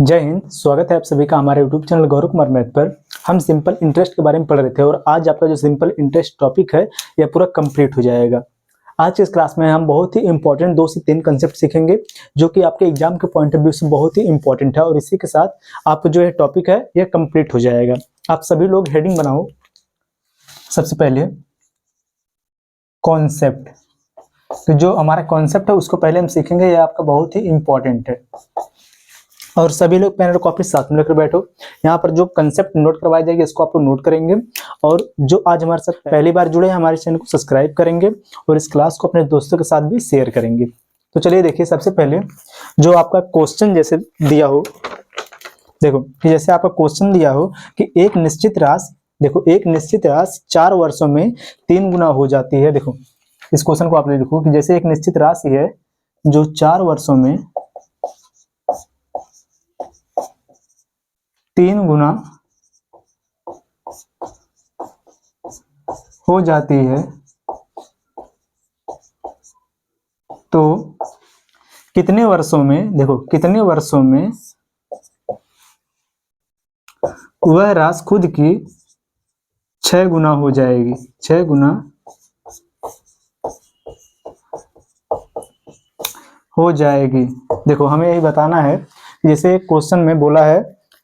जय हिंद। स्वागत है आप सभी का हमारे YouTube channel Gaurav Kumar math पर। हम सिंपल इंटरेस्ट के बारे में पढ़ रहे थे और आज आपका जो सिंपल इंटरेस्ट टॉपिक है यह पूरा कंप्लीट हो जाएगा। आज के इस क्लास में हम बहुत ही इंपॉर्टेंट 2 से 3 कंसेप्ट सीखेंगे जो कि आपके एग्जाम के पॉइंट ऑफ व्यू से बहुत ही इंपॉर्टेंट है और इसी के साथ आपका जो है टॉपिक है यह कंप्लीट हो जाएगा। आप सभी लोग हेडिंग बनाओ। सबसे पहले कॉन्सेप्ट, तो जो हमारा कॉन्सेप्ट है उसको पहले हम सीखेंगे, यह आपका बहुत ही इंपॉर्टेंट है और सभी लोग पेन और कॉपी साथ में लेकर बैठो। यहाँ पर जो कंसेप्ट नोट करवाई जाएगी इसको आप लोग नोट करेंगे और जो आज हमारे साथ पहली बार जुड़े हैं हमारे चैनल को सब्सक्राइब करेंगे और इस क्लास को अपने दोस्तों के साथ भी शेयर करेंगे। तो चलिए देखिए, सबसे पहले जो आपका क्वेश्चन जैसे दिया हो, देखो कि जैसे आपका क्वेश्चन दिया हो कि एक निश्चित राशि, देखो एक निश्चित राशि 4 वर्षों में 3 गुना हो जाती है। देखो इस क्वेश्चन को आप लिखो कि जैसे एक निश्चित राशि है जो 4 वर्षों में 3 गुना हो जाती है तो कितने वर्षों में, देखो कितने वर्षों में वह राशि खुद की 6 गुना हो जाएगी, 6 गुना हो जाएगी। देखो हमें यही बताना है, जैसे क्वेश्चन में बोला है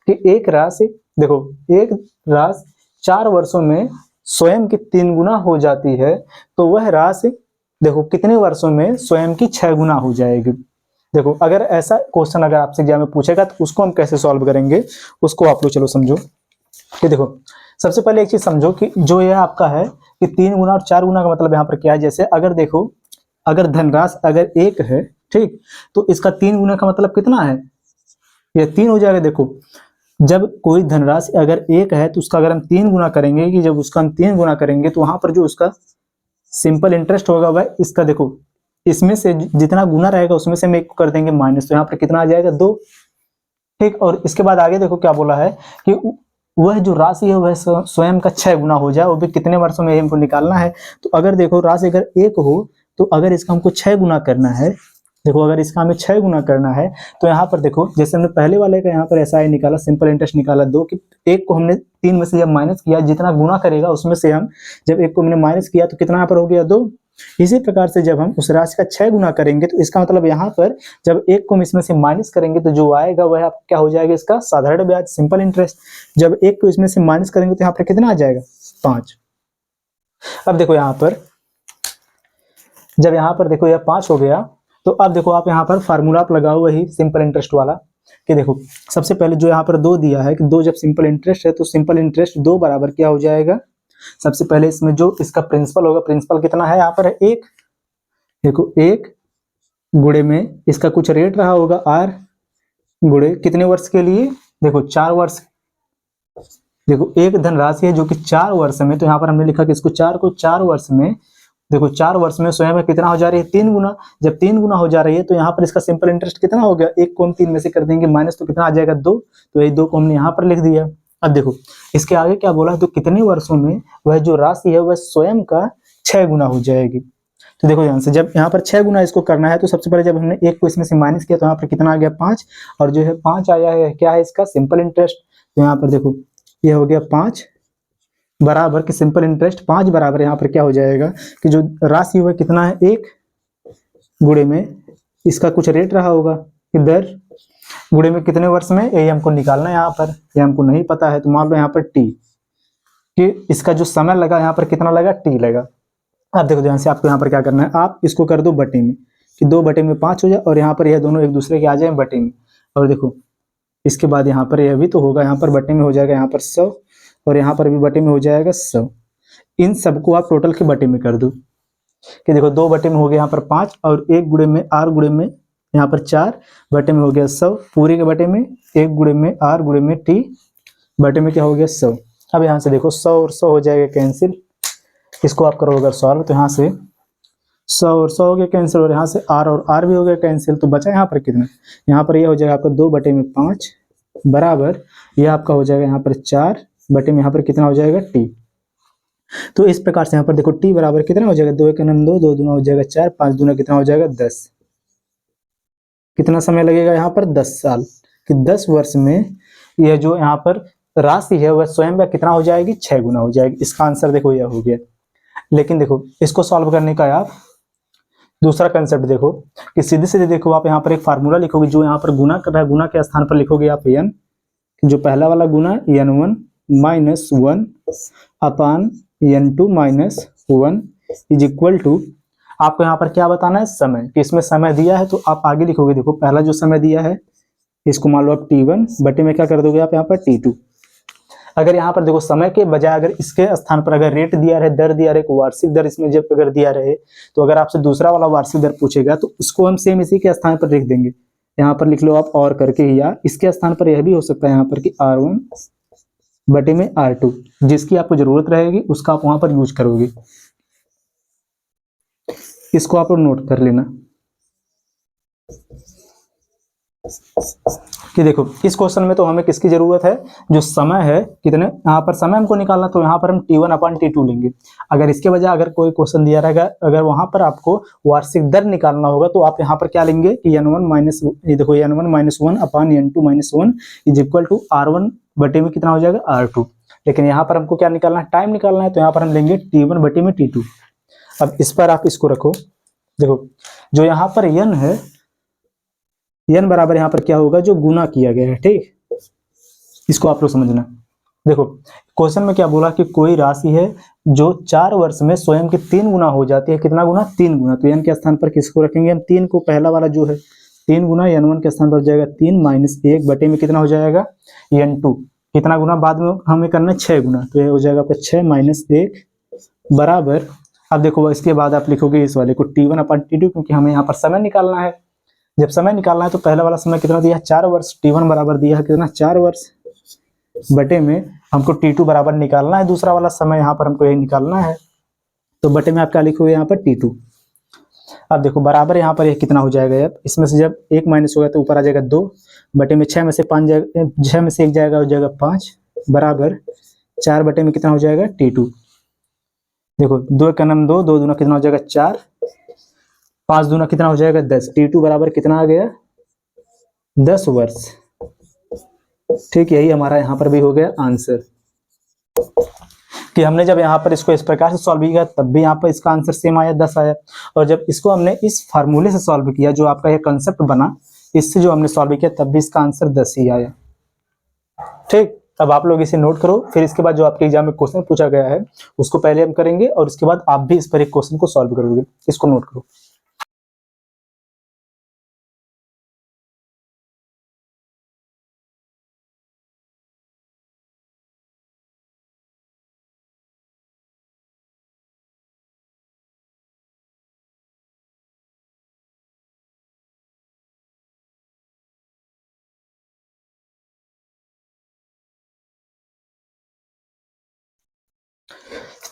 कि एक राशि, देखो एक राशि 4 वर्षों में स्वयं की 3 गुना हो जाती है तो वह राशि देखो कितने वर्षों में स्वयं की 6 गुना हो जाएगी। देखो अगर ऐसा क्वेश्चन अगर आपसे एग्जाम में पूछेगा तो उसको हम कैसे सॉल्व करेंगे, उसको आप लोग चलो समझो। कि देखो सबसे पहले एक चीज समझो कि जो यह आपका है कि 3 गुना और 4 गुना का मतलब यहाँ पर क्या है। जैसे अगर देखो अगर धनराशि अगर 1 है, ठीक, तो इसका 3 गुना का मतलब कितना है, ये 3 हो जाएगा। देखो जब कोई धनराशि अगर 1 है तो उसका अगर हम 3 गुना करेंगे, कि जब उसका हम 3 गुना करेंगे तो वहां पर जो उसका सिंपल इंटरेस्ट होगा वह इसका, देखो इसमें से जितना गुना रहेगा उसमें से हम 1 कर देंगे माइनस, तो यहाँ पर कितना आ जाएगा 2, ठीक। और इसके बाद आगे देखो क्या बोला है कि वह जो राशि है वह स्वयं का 6 गुना हो जाए, वो भी कितने वर्षों में हमको निकालना है। तो अगर देखो राशि अगर 1 हो तो अगर इसका हमको 6 गुना करना है, देखो अगर इसका हमें 6 गुना करना है तो यहाँ पर देखो जैसे हमने पहले वाले का यहाँ पर ऐसा ही निकाला, सिंपल इंटरेस्ट निकाला 2 कि 1 को हमने 3 में से जब माइनस किया, जितना गुना करेगा उसमें से हम जब 1 को हमने माइनस किया तो कितना यहाँ पर हो गया 2। इसी प्रकार से जब हम उस राशि का 6 गुना करेंगे तो इसका मतलब यहाँ पर जब 1 को हम इसमें से माइनस करेंगे तो जो आएगा वह क्या हो जाएगा, इसका साधारण ब्याज, सिंपल इंटरेस्ट। जब 1 को इसमें से माइनस करेंगे तो यहाँ पर कितना आ जाएगा 5। अब देखो यहाँ पर जब यहाँ पर देखो यह 5 हो गया तो अब देखो आप यहाँ पर फार्मूला आप लगाओ वही सिंपल इंटरेस्ट वाला कि देखो सबसे पहले जो यहाँ पर 2 दिया है कि 2 जब सिंपल इंटरेस्ट है तो सिंपल इंटरेस्ट 2 बराबर क्या हो जाएगा। सबसे पहले इसमें जो इसका प्रिंसिपल होगा, प्रिंसिपल कितना है यहाँ पर 1, देखो 1 गुणे में इसका कुछ रेट रहा होगा r गुणे कितने वर्ष के लिए, देखो 4 वर्ष। देखो एक धनराशि है जो कि 4 वर्ष में, तो यहाँ पर हमने लिखा कि इसको 4 को 4 वर्ष में, देखो 4 वर्ष में स्वयं में कितना हो जा रही है 3 गुना। जब 3 गुना हो जा रही है तो यहाँ पर इसका सिंपल इंटरेस्ट कितना हो गया, 1 को हम 3 में से कर देंगे माइनस, तो कितना आ जाएगा 2, तो यही 2 को हमने यहाँ पर लिख दिया। अब देखो इसके आगे क्या बोला, तो कितने वर्षों में वह जो राशि है वह स्वयं का 6 गुना हो जाएगी। तो देखो ध्यान से, जब यहाँ पर 6 गुना इसको करना है तो सबसे पहले जब हमने 1 को इसमें से माइनस किया तो यहाँ पर कितना आ गया 5, और जो है 5 आया है क्या है इसका सिंपल इंटरेस्ट। तो यहाँ पर देखो ये हो गया 5 बराबर कि सिंपल इंटरेस्ट 5 बराबर यहाँ पर क्या हो जाएगा कि जो राशि हुआ कितना है 1 गुणे में इसका कुछ रेट रहा होगा कि दर गुणे में कितने वर्ष में, यही हमको निकालना है यहाँ पर, ये हमको नहीं पता है। तो मान लो यहाँ पर टी कि इसका जो समय लगा यहाँ पर कितना लगा टी लगा। अब देखो ध्यान से आपको यहाँ पर क्या करना है, आप इसको कर दो बटे में कि 2 बटे में 5 हो जाए और यहाँ पर यह दोनों एक दूसरे के आ जाए बटे में, और देखो इसके बाद यहाँ पर यह भी तो होगा, यहाँ पर बटे में हो जाएगा यहाँ पर 100 और यहाँ पर भी बटे में हो जाएगा 100। इन सबको आप टोटल के बटे में कर दो कि देखो 2 बटे में हो गया यहाँ पर 5 और 1 गुणे में r गुणे में यहाँ पर 4 बटे में हो गया 100, पूरे के बटे में 1 गुणे में r गुणे में t बटे में क्या हो गया 100। अब यहाँ से देखो 100 और 100 हो जाएगा कैंसिल, इसको आप करो अगर सॉल्व तो यहाँ से 100 और 100 हो गया कैंसिल और यहाँ से r और r भी हो गया कैंसिल। तो बचा यहाँ पर कितना, यहाँ पर यह हो जाएगा आपका 2 बटे में 5 बराबर यह आपका हो जाएगा यहाँ पर 4 बटे में यहाँ पर कितना हो जाएगा t। तो इस प्रकार से यहाँ पर देखो t बराबर कितना हो जाएगा 2 1 2, 2 दूना हो जाएगा 4, 5 दूना कितना हो जाएगा 10। कितना समय लगेगा यहाँ पर 10 साल कि 10 वर्ष में यह जो यहाँ पर राशि है वह स्वयं का कितना हो जाएगी, 6 गुना हो जाएगी। इसका आंसर देखो यह हो गया। लेकिन देखो इसको सॉल्व करने का आप दूसरा कंसेप्ट देखो कि सीधे सीधे देखो आप यहाँ पर एक फार्मूला लिखोगे जो यहाँ पर गुना कर रहा है, गुना के स्थान पर लिखोगे आप n, जो पहला वाला गुना n1 minus 1 upon n2 minus 1 is equal to, आपको यहाँ पर क्या बताना है, समय, कि इसमें समय दिया है तो आप आगे लिखोगे। देखो पहला जो समय दिया है इसको मान लो आप t1 बटे में क्या कर दोगे आप यहाँ पर t2। अगर यहाँ पर देखो समय के बजाय अगर इसके स्थान पर अगर रेट दिया रहे, दर दिया रहे, वार्षिक दर इसमें जब अगर दिया रहे तो अगर आपसे दूसरा वाला वार्षिक दर पूछेगा तो उसको हम सेम इसी के स्थान पर लिख देंगे। यहाँ पर लिख लो आप और करके, या इसके स्थान पर यह भी हो सकता है यहाँ पर कि r1 बटे में r2, जिसकी आपको जरूरत रहेगी उसका आप वहां पर यूज करोगे। इसको आप नोट कर लेना कि देखो इस क्वेश्चन में तो हमें किसकी जरूरत है, जो समय है कितने, यहाँ पर समय हमको निकालना तो यहाँ पर हम t1 अपान t2 लेंगे। अगर इसके बजाय अगर कोई क्वेश्चन दिया रहेगा, अगर वहां पर आपको वार्षिक दर निकालना होगा तो आप यहाँ पर क्या लेंगे कि n1 माइनस, देखो n1 minus 1 upon n2 minus 1 is equal to r1 बटे में कितना हो जाएगा, r2। लेकिन यहाँ पर हमको क्या निकालना है, टाइम निकालना है, तो यहाँ पर हम लेंगे t1 बटे में t2। अब इस पर आप इसको रखो, देखो जो यहाँ पर n है, n बराबर यहाँ पर क्या होगा, जो गुना किया गया है, ठीक। इसको आप लोग समझना। देखो क्वेश्चन में क्या बोला कि कोई राशि है जो 4 वर्ष में स्वयं के 3 गुना हो जाती है। कितना गुना, 3 गुना। तो n के स्थान पर किसको रखेंगे हम, 3 को, पहला वाला जो है 3 गुना n1 के स्थान पर हो जाएगा 3 माइनस 1 बटे में कितना हो जाएगा n2, कितना गुना बाद में हमें करना है 6 गुना, तो ये हो जाएगा आपका 6 माइनस 1 बराबर। अब देखो इसके बाद आप लिखोगे इस वाले को t1 अपान t2, क्योंकि हमें यहाँ पर समय निकालना है। जब समय निकालना है तो पहला वाला समय कितना दिया है, 4 वर्ष, t1 बराबर दिया है कितना, 4 वर्ष बटे में हमको t2 बराबर निकालना है, दूसरा वाला समय यहाँ पर हमको यही निकालना है, तो बटे में आप क्या लिखोगे यहाँ पर t2। अब देखो बराबर यहाँ पर यह कितना हो जाएगा, अब इसमें से जब 1 माइनस होगा तो ऊपर आ जाएगा 2 बटे में 6 में से 5 जाएगा, 6 में से 1 जाएगा, हो जाएगा 5 बराबर 4 बटे में कितना हो जाएगा t2। देखो 2 का नाम 2, 2 दूना कितना हो जाएगा 4, 5 दूना कितना हो जाएगा 10, t2 बराबर कितना आ गया 10 वर्ष। ठीक, यही हमारा यहाँ पर भी हो गया आंसर, कि हमने जब यहाँ पर इसको इस प्रकार से सॉल्व किया तब भी यहाँ पर इसका आंसर सेम आया, 10 आया। और जब इसको हमने इस फार्मूले से सॉल्व किया, जो आपका ये कंसेप्ट बना, इससे जो हमने सॉल्व किया तब भी इसका आंसर 10 ही आया। ठीक, अब आप लोग इसे नोट करो, फिर इसके बाद जो आपके एग्जाम में क्वेश्चन पूछा गया है उसको पहले हम करेंगे और उसके बाद आप भी इस पर एक क्वेश्चन को सॉल्व करोगे। इसको नोट करो।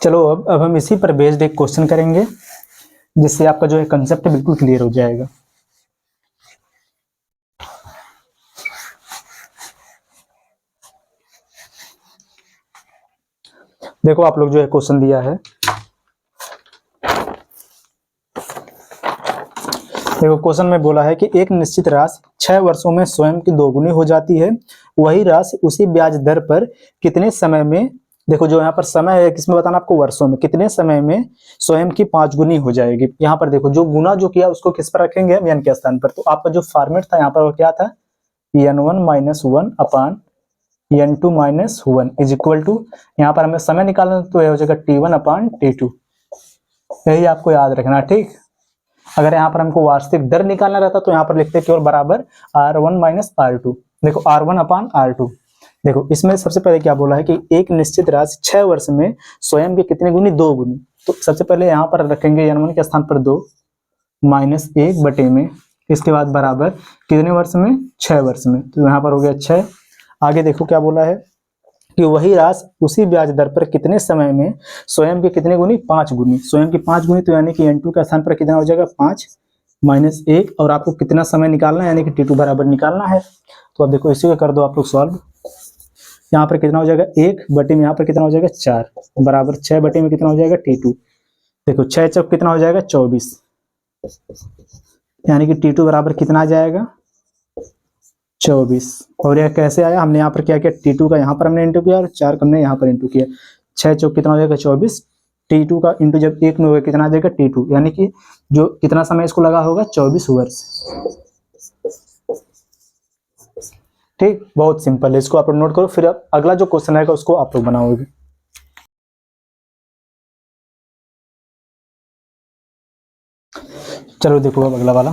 चलो अब हम इसी पर बेस्ड एक क्वेश्चन करेंगे, जिससे आपका जो है कंसेप्ट बिल्कुल क्लियर हो जाएगा। देखो आप लोग जो है क्वेश्चन दिया है, देखो क्वेश्चन में बोला है कि एक निश्चित राशि 6 वर्षों में स्वयं की 2 गुनी हो जाती है, वही राशि उसी ब्याज दर पर कितने समय में, देखो जो यहाँ पर समय है किसमें बताना आपको, वर्षों में, कितने समय में स्वयं की 5 गुनी हो जाएगी। यहाँ पर देखो जो गुना जो किया उसको किस पर रखेंगे हम, n के स्थान पर। तो आपका जो फॉर्मेट था यहाँ पर वो क्या था, n1 minus 1 upon n2 minus 1 is equal to, यहाँ पर हमें समय निकालना तो यह हो जाएगा t1 अपान t2। यही आपको याद रखना, ठीक। अगर यहाँ पर हमको वार्षिक दर निकालना रहता तो यहाँ पर लिखते केवल बराबर r1 माइनस r2। देखो r1 अपान r2। देखो इसमें सबसे पहले क्या बोला है कि एक निश्चित राशि 6 वर्ष में स्वयं के कितने गुनी, 2 गुनी। तो सबसे पहले यहाँ पर रखेंगे n1 के स्थान पर 2 माइनस 1 बटे में, इसके बाद बराबर कितने वर्ष में, 6 वर्ष में। तो यहाँ पर हो गया 6। आगे देखो क्या बोला है कि वही राशि उसी ब्याज दर पर कितने समय में स्वयं के कितने गुनी, 5 गुनी। स्वयं की 5 गुनी, तो यानी कि n2 का स्थान पर कितना हो जाएगा 5 माइनस 1, और आपको कितना समय निकालना है, यानी कि t2 बराबर निकालना है। तो अब देखो इसी को कर दो आप लोग सॉल्व। यहाँ पर कितना हो जाएगा 1 बटे में, यहाँ पर कितना हो जाएगा 4 बराबर 6 बटे में कितना हो जाएगा t2। देखो 6 चौक कितना हो जाएगा 24, यानी कि t2 बराबर कितना आ जाएगा 24। और यह कैसे आया, हमने यहाँ पर क्या किया, T2 का यहाँ पर हमने इंटू किया और 4 का हमने यहाँ पर इंटू किया। 6 चौक कितना हो जाएगा 24। T2 का इंटू जब 1 में होगा कितना आ जाएगा T2, यानी कि जो कितना समय इसको लगा होगा 24 वर्ष। ठीक, बहुत सिंपल है, इसको आप लोग नोट करो। फिर अब अगला जो क्वेश्चन आएगा उसको आप लोग बनाओगे। चलो देखो अब अगला वाला,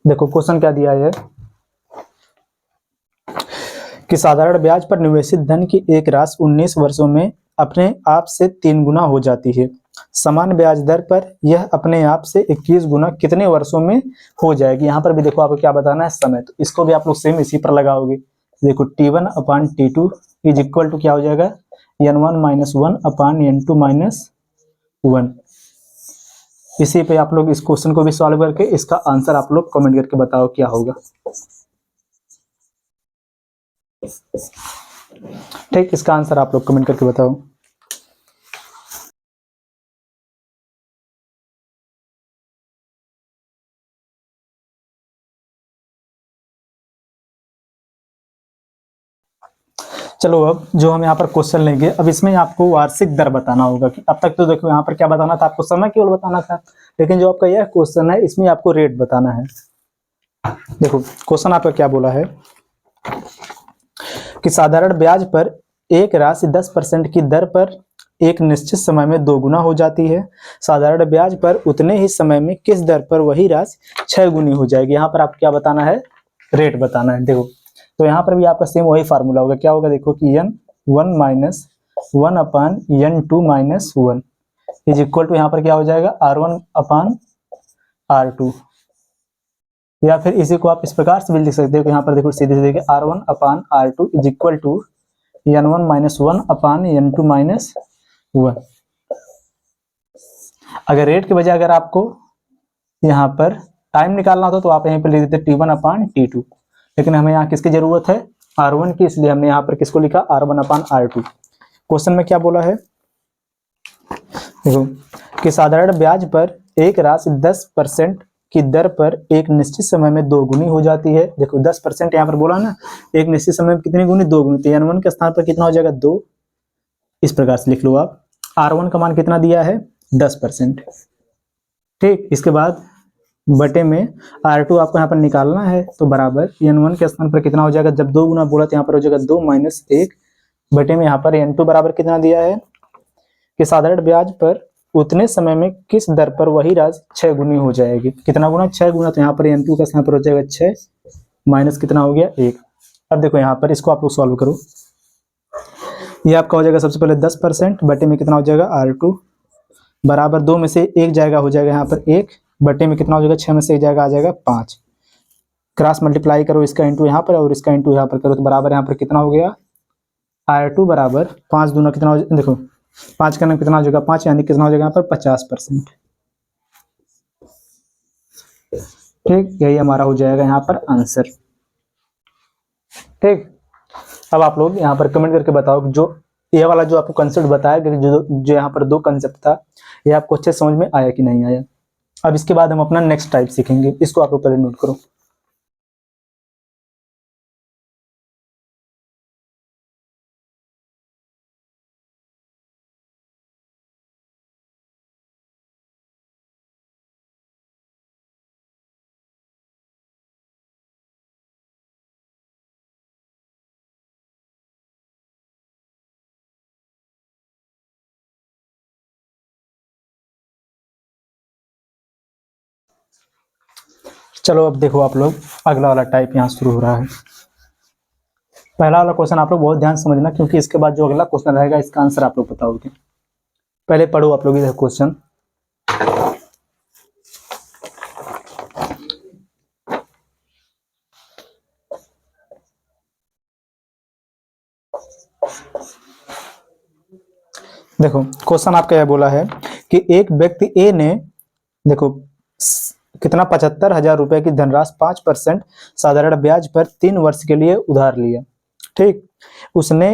देखो क्वेश्चन क्या दिया है कि साधारण ब्याज पर निवेशित धन की एक राशि 19 वर्षों में अपने आप से 3 गुना हो जाती है। समान ब्याज दर पर यह अपने आप से 21 गुना कितने वर्षों में हो जाएगी। यहाँ पर भी देखो आपको क्या बताना है, समय, तो इसको भी आप लोग सेम इसी पर लगाओगे। देखो T1 upon T2 is equal to क्या हो जाएगा, N1 minus 1 upon N2 minus 1। इसी पे आप लोग इस क्वेश्चन को भी सॉल्व करके इसका आंसर आप लोग कमेंट करके बताओ क्या होगा। ठीक, इसका आंसर आप लोग कमेंट करके बताओ। चलो अब जो हम यहाँ पर क्वेश्चन लेंगे, अब इसमें आपको वार्षिक दर बताना होगा कि अब तक तो देखो यहाँ पर क्या बताना था, आपको समय केवल बताना था, लेकिन जो आपका यह क्वेश्चन है इसमें आपको रेट बताना है। देखो क्वेश्चन आपका क्या बोला है कि साधारण ब्याज पर एक राशि 10% की दर पर एक निश्चित समय में 2 गुना हो जाती है। साधारण ब्याज पर उतने ही समय में किस दर पर वही राशि 6 गुनी हो जाएगी। यहाँ पर आपको क्या बताना है, रेट बताना है। देखो तो यहाँ पर भी आपका सेम वही फार्मूला होगा, क्या होगा देखो कि N1 minus 1 upon N2 minus 1 is equal to यहाँ पर क्या हो जाएगा R1 अपान R2, या फिर इसी को आप इस प्रकार से भी लिख सकते हो। यहाँ पर देखो सीधे सीधे R1 upon R2 is equal to N1 minus 1 upon N2 minus 1। अगर रेट के बजाय अगर आपको यहाँ पर टाइम निकालना होता तो आप यहाँ पर लिख देते T1 अपान T2, लेकिन हमें यहाँ किसकी जरूरत है, R1 की, इसलिए हमने यहाँ पर किसको लिखा R1 अपान R2। क्वेश्चन में क्या बोला है, देखो कि साधारण ब्याज पर एक राशि 10% की दर पर एक निश्चित समय में 2 गुनी हो जाती है। देखो 10% यहाँ पर बोला ना, एक निश्चित समय में कितनी गुनी, 2 गुनी, तो N1 के स्थान पर कितना हो जाएगा 2। इस प्रकार से लिख लो आप। R1 का मान कितना दिया है 10%। ठीक, इसके बाद बटे में R2 आपको यहाँ पर निकालना है, तो बराबर N1 के स्थान पर कितना हो जाएगा, जब 2 गुना बोला तो यहाँ पर हो जाएगा 2 माइनस 1 बटे में यहाँ पर N2 बराबर कितना दिया है कि साधारण ब्याज पर उतने समय में किस दर पर वही राशि 6 गुनी हो जाएगी। कितना गुना, 6 गुना, तो यहाँ पर N2 का स्थान पर हो जाएगा 6 माइनस कितना हो गया 1। अब देखो यहाँ पर इसको आप लोग सॉल्व करो, ये आपका हो जाएगा सबसे पहले 10% बटे में कितना हो जाएगा R2 बराबर 2 में से 1 जाएगा, हो जाएगा यहाँ पर 1 बटे में कितना हो जाएगा 6 में से 1 जाएगा, आ जाएगा 5। क्रॉस मल्टीप्लाई करो इसका इंटू यहाँ पर और इसका इंटू यहाँ पर करो, तो बराबर यहाँ पर कितना हो गया R2 बराबर 5 दूना कितना हो, देखो 5 का नाम कितना हो जाएगा 5, यानी कितना हो जाएगा यहाँ पर 50%। ठीक, यही हमारा हो जाएगा यहाँ पर आंसर। ठीक, अब आप लोग यहाँ पर कमेंट करके बताओ जो ये वाला जो आपको कंसेप्ट बताया कि जो यहाँ पर 2 कंसेप्ट था, ये आपको अच्छे समझ में आया कि नहीं आया। अब इसके बाद हम अपना नेक्स्ट टाइप सीखेंगे, इसको आप लोग पहले नोट करो। चलो अब देखो आप लोग अगला वाला टाइप यहाँ शुरू हो रहा है। पहला वाला क्वेश्चन आप लोग बहुत ध्यान से समझना, क्योंकि इसके बाद जो अगला क्वेश्चन रहेगा इसका आंसर आप लोग बताओगे। पहले पढ़ो आप लोग इधर क्वेश्चन। देखो क्वेश्चन आपका यह बोला है कि एक व्यक्ति ए ने देखो कितना 75,000 रुपए की धनराशि 5% साधारण ब्याज पर 3 वर्ष के लिए उधार लिया। ठीक, उसने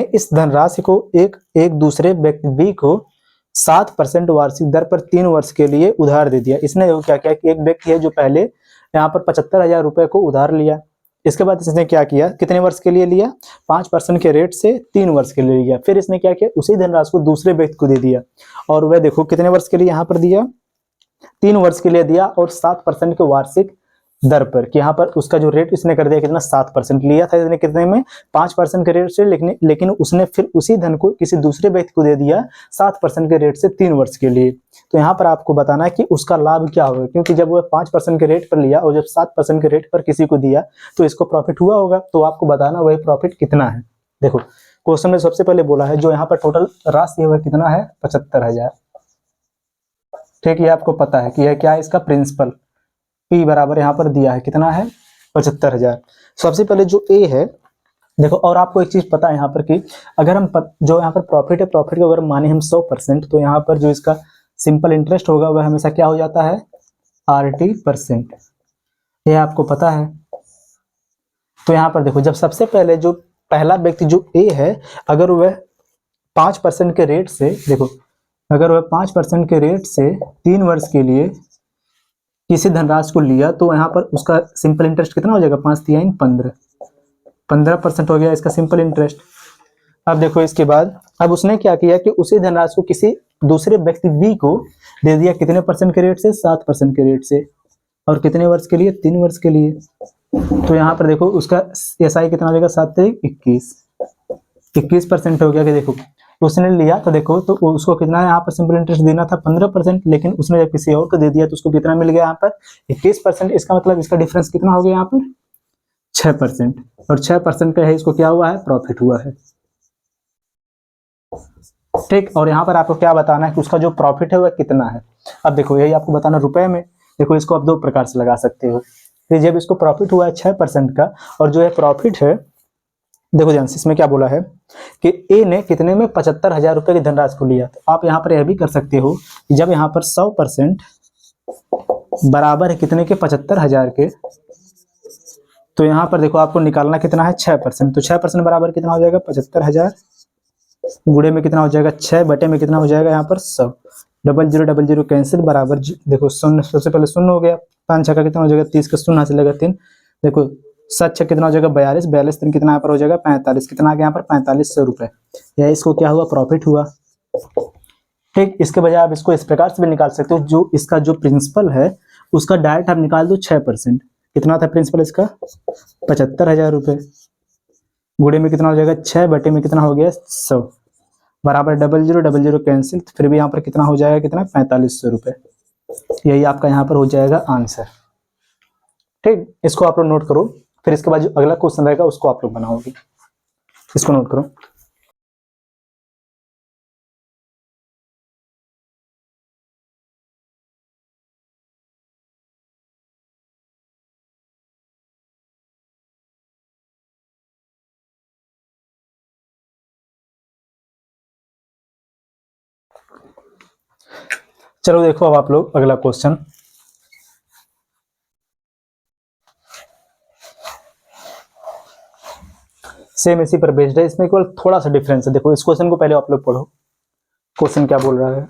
इस धनराशि को एक दूसरे व्यक्ति बी को 7% वार्षिक दर पर 3 वर्ष के लिए उधार दे दिया। इसने देखो क्या किया कि एक व्यक्ति है जो पहले यहाँ पर 75,000 रुपए को उधार लिया, इसके बाद इसने क्या किया, कितने वर्ष के लिए लिया, 5% के रेट से 3 वर्ष के लिए लिया। फिर इसने क्या किया, उसी धनराशि को दूसरे व्यक्ति को दे दिया, और वह देखो कितने वर्ष के लिए यहाँ पर दिया, 3 वर्ष के लिए दिया, और 7% के वार्षिक दर पर, कि यहाँ पर उसका जो रेट इसने कर दिया कितना, 7% लिया था इसने कितने में, 5% के रेट से, लेकिन उसने फिर उसी धन को किसी दूसरे व्यक्ति को दे दिया 7% के रेट से 3 वर्ष के लिए। तो यहाँ पर आपको बताना है कि उसका लाभ क्या होगा, क्योंकि जब वह 5% के रेट पर लिया और जब 7% के रेट पर किसी को दिया तो इसको प्रॉफिट हुआ होगा। तो आपको बताना वही प्रॉफिट कितना है। देखो क्वेश्चन में सबसे पहले बोला है जो यहाँ पर टोटल राशि है वह कितना है, 75,000। ठीक, ये आपको पता है कि यह क्या है, इसका प्रिंसिपल P बराबर यहाँ पर दिया है कितना है, 75,000। सबसे पहले जो A है, देखो और आपको एक चीज पता है यहाँ पर कि अगर हम जो यहाँ पर प्रॉफिट है, प्रॉफिट को अगर माने हम 100%, तो यहाँ पर जो इसका सिंपल इंटरेस्ट होगा वह हमेशा क्या हो जाता है, RT%। ये आपको पता है। तो यहाँ पर देखो जब सबसे पहले जो पहला व्यक्ति जो A है, अगर वह 5% के रेट से, देखो अगर वह 5% के रेट से 3 वर्ष के लिए किसी धनराशि को लिया, तो यहाँ पर उसका सिंपल इंटरेस्ट कितना हो जाएगा, 5 3 15, 15% हो गया इसका सिंपल इंटरेस्ट। अब देखो इसके बाद अब उसने क्या किया कि उसी धनराशि को किसी दूसरे व्यक्ति B को दे दिया कितने परसेंट के रेट से, 7% के रेट से, और कितने वर्ष के लिए, 3 वर्ष के लिए। तो यहाँ पर देखो उसका SI कितना हो जाएगा, 7 21, 21% हो गया। कि देखो उसने लिया तो देखो तो उसको कितना यहाँ पर सिंपल इंटरेस्ट देना था 15%, लेकिन उसने जब किसी और को दे दिया तो उसको कितना मिल गया यहाँ पर, 21%। इसका मतलब इसका डिफरेंस कितना हो गया यहाँ पर, 6%, और 6% का है, इसको क्या हुआ है, प्रॉफिट हुआ है। ठीक, और यहाँ पर आपको क्या बताना है कि उसका जो प्रॉफिट है वह कितना है। अब देखो यही आपको बताना रुपए में। देखो इसको आप 2 प्रकार से लगा सकते हो। तो जब इसको प्रॉफिट हुआ है 6% का, और जो है प्रॉफिट है, देखो ध्यान से इसमें क्या बोला है कि A ने कितने में, 75,000 रुपए की धनराशि को लिया। तो आप यहाँ पर यह भी कर सकते हो कि जब यहाँ पर 100% बराबर है कितने के, 75,000 के, तो यहाँ पर देखो आपको निकालना कितना है, 6%। तो 6% बराबर कितना हो जाएगा, 75,000 गुणे में कितना हो जाएगा, 6 बटे में कितना हो जाएगा यहाँ पर 100, 0000 कैंसिल, बराबर देखो शून्य, सबसे पहले शून्य हो गया, 5 6 का कितना हो जाएगा, 30 का शून्य चलेगा 3, देखो 7 6 कितना हो जाएगा, 42, 42 3 कितना यहाँ पर हो जाएगा, 45, कितना आ गया यहाँ पर, 4500 रुपए। यह इसको क्या हुआ, प्रॉफिट हुआ। ठीक, इसके बजाय आप इसको इस प्रकार से भी निकाल सकते हो, जो इसका जो प्रिंसिपल है उसका डायरेक्ट आप निकाल दो 6%। कितना था प्रिंसिपल इसका, 75,000 रुपए, गुणे में कितना हो जाएगा, 6 बटे में कितना हो गया, 100, बराबर 0000 कैंसिल, फिर भी यहाँ पर कितना हो जाएगा, कितना, 4500 रुपए। यही आपका यहाँ पर हो जाएगा आंसर। ठीक, इसको आप लोग नोट करो, फिर इसके बाद जो अगला क्वेश्चन रहेगा उसको आप लोग बनाओगे, इसको नोट करो। चलो देखो अब आप लोग अगला क्वेश्चन। सेम इसी पर बेस्ड है, इसमें केवल थोड़ा सा डिफरेंस है। देखो इस क्वेश्चन को पहले आप लोग पढ़ो, क्वेश्चन क्या बोल रहा है।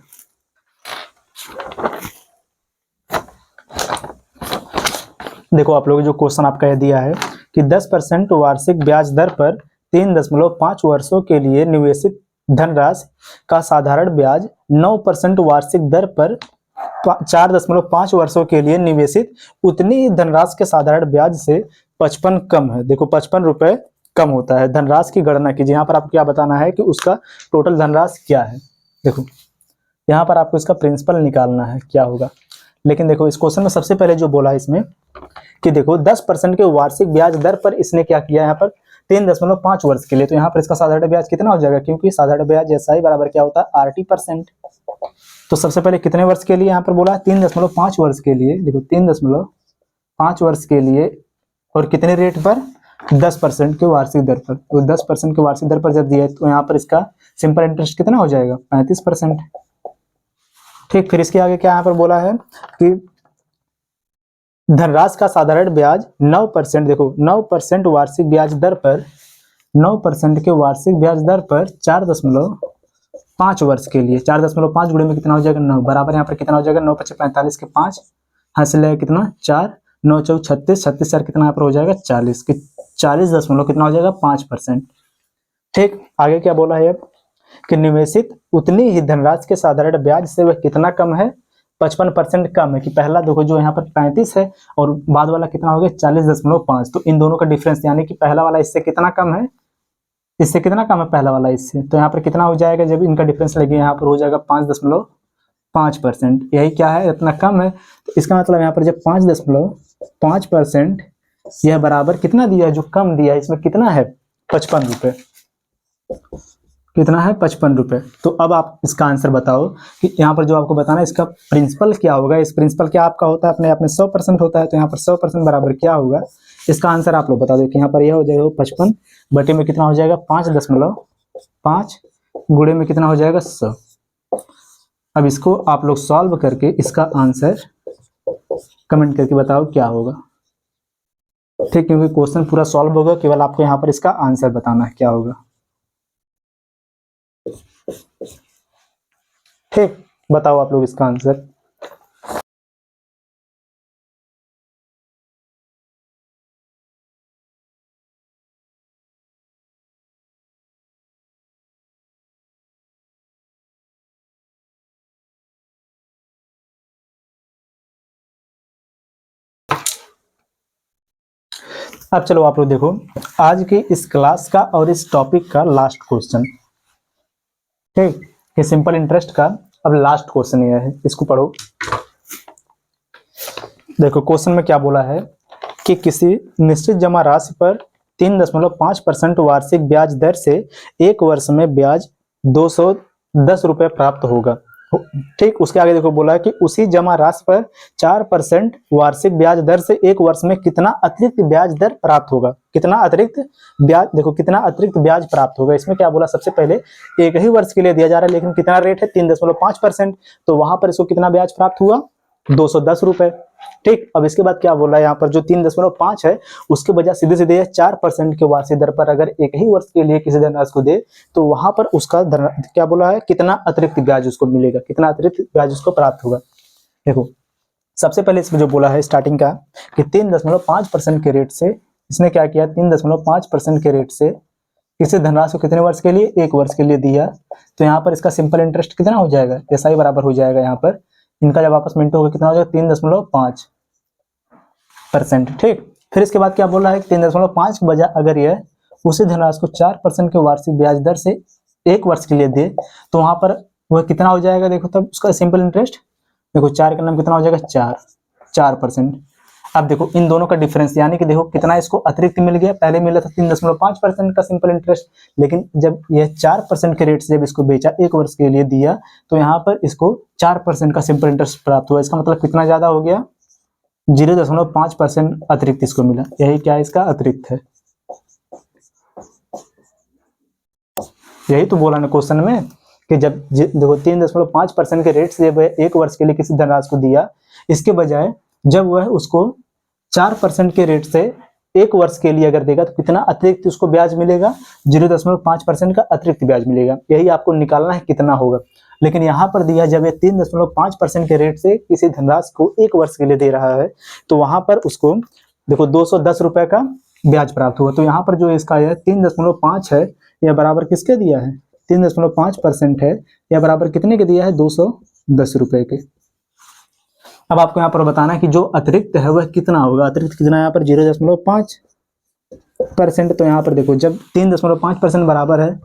देखो आप लोग जो क्वेश्चन आपका यह दिया है कि 10% वार्षिक ब्याज दर पर 3.5 वर्षों के लिए निवेशित धनराशि का साधारण ब्याज 9% वार्षिक दर पर 4.5 वर्षों के लिए निवेशित उतनी ही धनराशि के साधारण ब्याज से 55 कम है। देखो 55 रुपए कम होता है। धनराशि की गणना कीजिए। यहाँ पर आपको क्या बताना है कि उसका टोटल धनराशि क्या है। देखो यहाँ पर आपको इसका प्रिंसिपल निकालना है क्या होगा। लेकिन देखो इस क्वेश्चन में सबसे पहले जो बोला इसमें कि देखो 10% के वार्षिक ब्याज दर पर इसने क्या किया यहाँ पर 3.5 वर्ष के लिए, तो यहाँ पर इसका साधारण ब्याज कितना हो जाएगा, क्योंकि साधारण ब्याज जैसा ही बराबर क्या होता है RT%। तो सबसे पहले कितने वर्ष के लिए यहाँ पर बोला 3.5 वर्ष के लिए। देखो 3.5 वर्ष के लिए और कितने रेट पर 10% के वार्षिक दर पर। तो 10% के वार्षिक दर पर जब दिया तो यहाँ पर इसका सिंपल इंटरेस्ट कितना हो जाएगा 35%। ठीक, फिर इसके आगे क्या यहाँ पर बोला है कि धनराशि का साधारण ब्याज 9%। देखो 9% वार्षिक ब्याज दर पर 9% के वार्षिक ब्याज दर पर 5 वर्ष के लिए। 4.5 गुणे में कितना हो जाएगा 9, बराबर यहाँ पर कितना हो जाएगा 9 × 5 = 45 के 5 हासिल है कितना 4, 9 × 4 = 36, 36 4 कितना यहाँ पर हो जाएगा 40 कि 40 दशमलव कितना हो जाएगा 5%। ठीक, आगे क्या बोला है अब कि निवेशित उतनी ही धनराशि के साधारण ब्याज से वह कितना कम है 55% कम है। कि पहला देखो जो यहाँ पर 35 है और बाद वाला कितना हो गया 40.5, तो इन दोनों का डिफरेंस यानी कि पहला वाला इससे कितना कम है, इससे कितना कम है पहला वाला इससे, तो यहाँ पर कितना हो जाएगा जब इनका डिफरेंस लगे यहाँ पर हो जाएगा 5.5%। यही क्या है इतना कम है, तो इसका मतलब यहाँ पर जब 5.5% यह बराबर कितना दिया है जो कम दिया है इसमें कितना है 55 रुपये, कितना है 55 रुपये। तो अब आप इसका आंसर बताओ कि यहाँ पर जो आपको बताना है इसका प्रिंसिपल क्या होगा। इस प्रिंसिपल क्या आपका होता है अपने आप में 100% होता है, तो यहाँ पर 100% बराबर क्या होगा इसका आंसर आप लोग बता दो कि यहाँ पर यह हो जाएगा 55 बटे में कितना हो जाएगा 5.5 गुणे में कितना हो जाएगा 100। अब इसको आप लोग सॉल्व करके इसका आंसर कमेंट करके बताओ क्या होगा। ठीक, क्योंकि क्वेश्चन पूरा सॉल्व होगा, केवल आपको यहाँ पर इसका आंसर बताना है क्या होगा। ठीक, बताओ आप लोग इसका आंसर। अब चलो आप लोग देखो आज की इस क्लास का और इस टॉपिक का लास्ट क्वेश्चन। ठीक, ये सिंपल इंटरेस्ट का अब लास्ट क्वेश्चन यह है, इसको पढ़ो। देखो क्वेश्चन में क्या बोला है कि किसी निश्चित जमा राशि पर 3.5% वार्षिक ब्याज दर से 1 वर्ष में ब्याज 210 रुपये प्राप्त होगा। ठीक, उसके आगे देखो बोला है कि उसी जमा राशि पर 4% वार्षिक ब्याज दर से 1 वर्ष में कितना अतिरिक्त ब्याज दर प्राप्त होगा। कितना अतिरिक्त ब्याज, देखो कितना अतिरिक्त ब्याज प्राप्त होगा। इसमें क्या बोला, सबसे पहले एक ही वर्ष के लिए दिया जा रहा है लेकिन कितना रेट है 3.5%, तो वहां पर इसको कितना ब्याज प्राप्त हुआ 210 रुपए। ठीक, अब इसके बाद क्या बोल रहा है यहाँ पर जो 3.5 है उसके बजाय सीधे सीधे 4% के वार्षिक दर पर अगर एक ही वर्ष के लिए किसी धनराशि को दे तो वहां पर उसका क्या बोला है कितना अतिरिक्त ब्याज उसको मिलेगा, कितना अतिरिक्त ब्याज उसको प्राप्त होगा। देखो सबसे पहले इसमें जो बोला है स्टार्टिंग का कि 3.5% के रेट से इसने क्या किया 3.5% के रेट से किसी धनराशि को कितने वर्ष के लिए 1 वर्ष के लिए दिया, तो यहाँ पर इसका सिंपल इंटरेस्ट कितना हो जाएगा SI बराबर हो जाएगा। यहाँ पर इनका जब आपस में इंटू होगा कितना हो जाएगा 3.5%। ठीक, फिर इसके बाद क्या बोल रहा है 3.5 के बजाय अगर यह उसी धनराशि को 4% के वार्षिक ब्याज दर से 1 वर्ष के लिए दे तो वहां पर वह कितना हो जाएगा। देखो तब उसका सिंपल इंटरेस्ट देखो 4 का नाम कितना हो जाएगा 4%। अब देखो इन दोनों का डिफरेंस यानी कि देखो कितना इसको अतिरिक्त मिल गया, पहले मिला था 3.5% का सिंपल इंटरेस्ट, लेकिन जब यह 4% के रेट से जब इसको बेचा 1 वर्ष के लिए दिया तो यहाँ पर इसको 4% का सिंपल इंटरेस्ट प्राप्त हुआ। इसका मतलब कितना ज्यादा हो गया 0.5% अतिरिक्त इसको मिला। यही क्या है इसका अतिरिक्त है, यही तो बोला ना क्वेश्चन में कि जब देखो 3.5% के रेट से जब 1 वर्ष के लिए किसी धनराशि को दिया, इसके बजाय जब वह उसको 4% के रेट से 1 वर्ष के लिए अगर देगा तो कितना अतिरिक्त उसको ब्याज मिलेगा 0.5% का अतिरिक्त ब्याज मिलेगा। यही आपको निकालना है कितना होगा। लेकिन यहाँ पर दिया जब ये 3.5% के रेट से किसी धनराशि को 1 वर्ष के लिए दे रहा है तो वहां पर उसको देखो 210 रुपए का ब्याज प्राप्त हुआ। तो यहाँ पर जो इसका यह 3.5 है यह बराबर किसके दिया है 3.5% है, यह बराबर कितने के दिया है 210 रुपए के। अब आपको यहाँ पर बताना है कि जो अतिरिक्त है वह कितना होगा। अतिरिक्त कितना यहाँ पर 0.5%, तो यहाँ पर देखो जब 3.5% बराबर है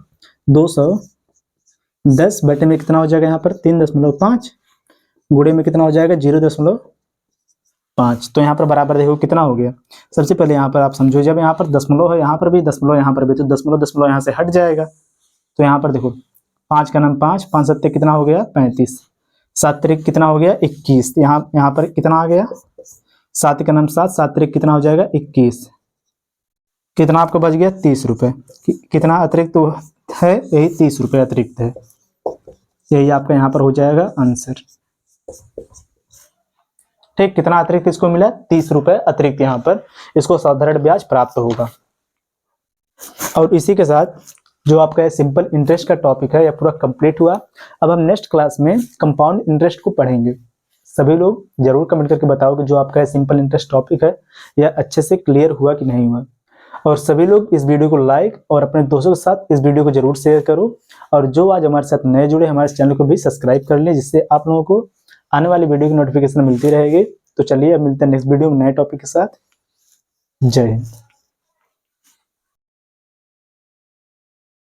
210 बटे में कितना हो जाएगा यहाँ पर 3.5 गुणे में कितना हो जाएगा 0.5, तो यहाँ पर बराबर देखो कितना हो गया। सबसे पहले यहाँ पर आप समझो जब यहाँ पर दशमलव है यहाँ पर भी दशमलव यहाँ पर भी, तो दशमलव यहाँ से हट जाएगा। तो यहाँ पर देखो 5 का नाम 5, 5 सत्ते कितना हो गया 35, 7 त्रिक कितना हो गया 21, यहाँ पर कितना आ गया 7 का नाम 7, 7 त्रिक कितना हो जाएगा 21, कितना आपको बच गया 30 रुपये। कितना अतिरिक्त है यही 30 रुपये अतिरिक्त है, यही आपका यहाँ पर हो जाएगा आंसर। ठीक, कितना अतिरिक्त इसको मिला 30 रुपये अतिरिक्त यहाँ पर इसको साधारण ब्याज प्राप्त होगा। और इसी के साथ जो आपका सिंपल इंटरेस्ट का टॉपिक है यह पूरा कंप्लीट हुआ। अब हम नेक्स्ट क्लास में कंपाउंड इंटरेस्ट को पढ़ेंगे। सभी लोग जरूर कमेंट करके बताओ कि जो आपका सिंपल इंटरेस्ट टॉपिक है यह अच्छे से क्लियर हुआ कि नहीं हुआ। और सभी लोग इस वीडियो को लाइक और अपने दोस्तों के साथ इस वीडियो को जरूर शेयर करो। और जो आज हमारे साथ नए जुड़े हमारे चैनल को भी सब्सक्राइब कर लें, जिससे आप लोगों को आने वाली वीडियो की नोटिफिकेशन मिलती रहेगी। तो चलिए अब मिलते हैं नेक्स्ट वीडियो में नए टॉपिक के साथ। जय हिंद।